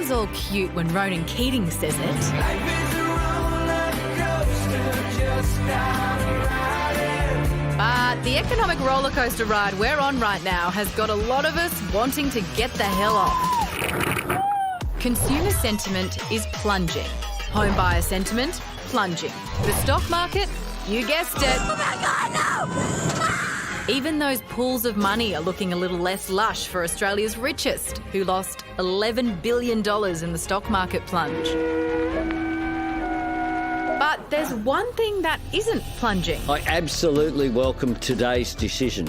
sounds all cute when Ronan Keating says it. Life is a roller coaster, just stop riding. But the economic rollercoaster ride we're on right now has got a lot of us wanting to get the hell off. Consumer sentiment is plunging. Home buyer sentiment, plunging. The stock market, you guessed it. Oh my God, no! Even those pools of money are looking a little less lush for Australia's richest, who lost $11 billion in the stock market plunge. But there's one thing that isn't plunging. I absolutely welcome today's decision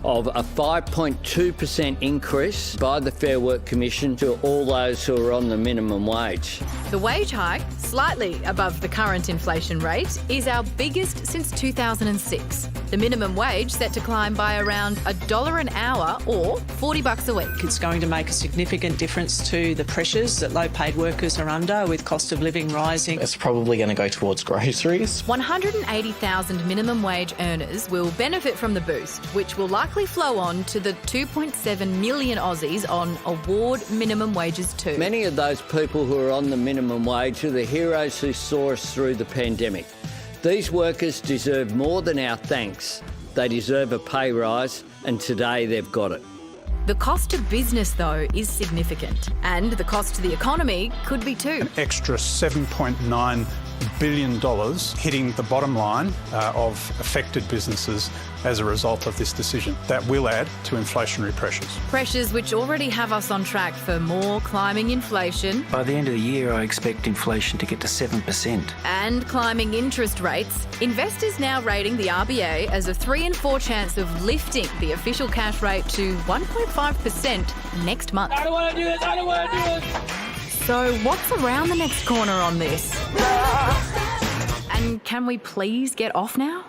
of a 5.2% increase by the Fair Work Commission to all those who are on the minimum wage. The wage hike, slightly above the current inflation rate, is our biggest since 2006. The minimum wage set to climb by around $1 an hour or $40 a week. It's going to make a significant difference to the pressures that low-paid workers are under with cost of living rising. It's probably going to go towards groceries. 180,000 minimum wage earners will benefit from the boost, which will likely flow on to the 2.7 million Aussies on award minimum wages too. Many of those people who are on the minimum wage are the heroes who saw us through the pandemic. These workers deserve more than our thanks. They deserve a pay rise, and today they've got it. The cost to business, though, is significant, and the cost to the economy could be too. An extra $7.9 billion hitting the bottom line of affected businesses as a result of this decision. That will add to inflationary pressures. Pressures which already have us on track for more climbing inflation. By the end of the year, I expect inflation to get to 7%. And climbing interest rates. Investors now rating the RBA as a 3 in 4 chance of lifting the official cash rate to 1.5% next month. I don't want to do this, I don't want to do this! So what's around the next corner on this? And can we please get off now?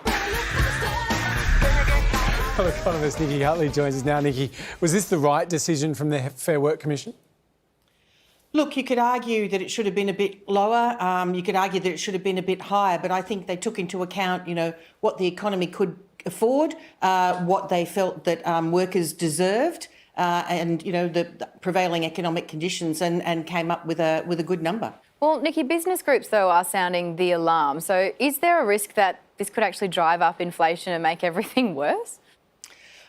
Economist Nicki Hutley joins us now. Nicki, was this the right decision from the Fair Work Commission? Look, you could argue that it should have been a bit lower. You could argue that it should have been a bit higher, but I think they took into account, what the economy could afford, what they felt that workers deserved, and the prevailing economic conditions, and came up with a good number. Well, Nicki, business groups though are sounding the alarm. So, is there a risk that this could actually drive up inflation and make everything worse?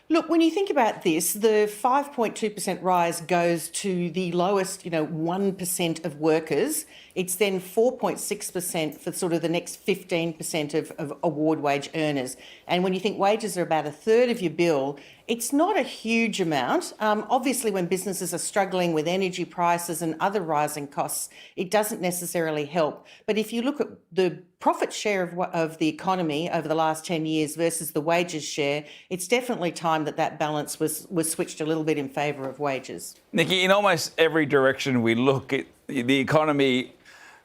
Look, when you think about this, the 5.2% rise goes to the lowest, 1% of workers. It's then 4.6% for sort of the next 15% of award wage earners. And when you think wages are about a third of your bill, it's not a huge amount. Obviously, when businesses are struggling with energy prices and other rising costs, it doesn't necessarily help. But if you look at the profit share of the economy over the last 10 years versus the wages share, it's definitely time that balance was switched a little bit in favour of wages. Nicki, in almost every direction we look, the economy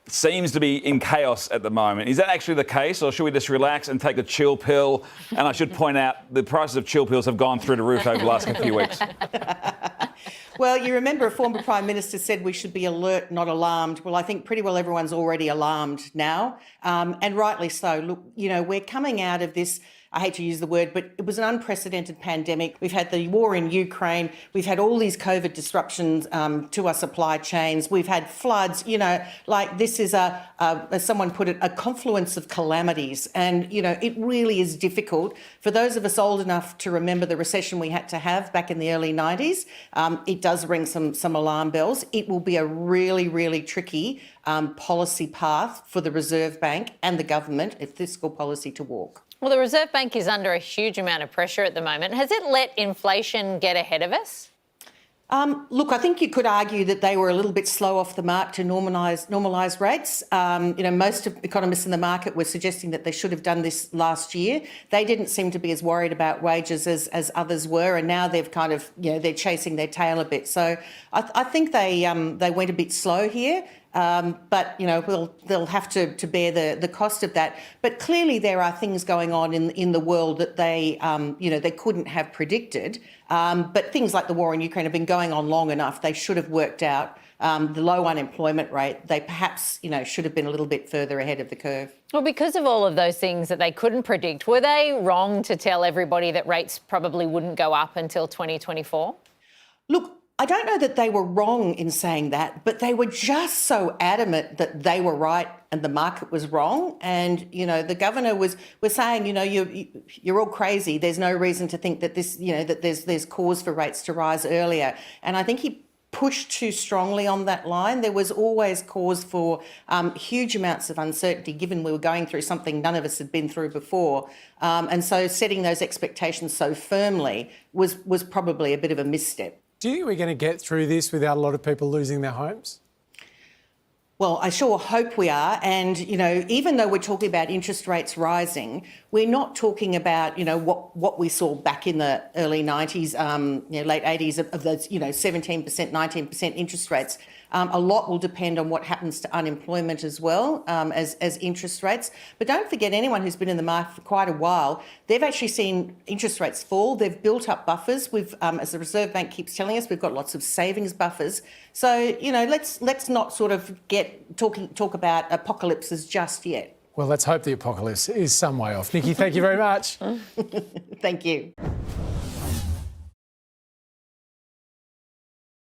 seems to be in chaos at the moment. Is that actually the case, or should we just relax and take a chill pill? And I should point out the prices of chill pills have gone through the roof over the last few weeks. Well, you remember a former Prime Minister said we should be alert, not alarmed. Well, I think pretty well everyone's already alarmed now, and rightly so. Look, we're coming out of this, I hate to use the word, but it was an unprecedented pandemic. We've had the war in Ukraine. We've had all these COVID disruptions to our supply chains. We've had floods, this is as someone put it, a confluence of calamities. And, it really is difficult. For those of us old enough to remember the recession we had to have back in the early 90s, it does ring some alarm bells. It will be a really, really tricky policy path for the Reserve Bank and the government, a fiscal policy to walk. Well, the Reserve Bank is under a huge amount of pressure at the moment. Has it let inflation get ahead of us? Look, I think you could argue that they were a little bit slow off the mark to normalise rates. Most of economists in the market were suggesting that they should have done this last year. They didn't seem to be as worried about wages as others were, and now they've kind of, they're chasing their tail a bit. So I think they went a bit slow here. But they'll have to bear the cost of that. But clearly there are things going on in the world that they couldn't have predicted. But things like the war in Ukraine have been going on long enough. They should have worked out the low unemployment rate. They perhaps should have been a little bit further ahead of the curve. Well, because of all of those things that they couldn't predict, were they wrong to tell everybody that rates probably wouldn't go up until 2024? Look, I don't know that they were wrong in saying that, but they were just so adamant that they were right and the market was wrong. And, you know, the governor was saying, you know, you're all crazy. There's no reason to think that this, you know, that there's cause for rates to rise earlier. And I think he pushed too strongly on that line. There was always cause for huge amounts of uncertainty, given we were going through something none of us had been through before. And so setting those expectations so firmly was probably a bit of a misstep. Do you think we're going to get through this without a lot of people losing their homes? Well, I sure hope we are. And, you know, even though we're talking about interest rates rising, we're not talking about, you know, what we saw back in the early 90s, you know, late 80s of those, you know, 17%, 19% interest rates. A lot will depend on what happens to unemployment as well as interest rates. But don't forget, anyone who's been in the market for quite a while, they've actually seen interest rates fall. They've built up buffers. We've, as the Reserve Bank keeps telling us, we've got lots of savings buffers. So, you know, let's not sort of talk about apocalypses just yet. Well, let's hope the apocalypse is some way off. Nicki, thank you very much. Thank you.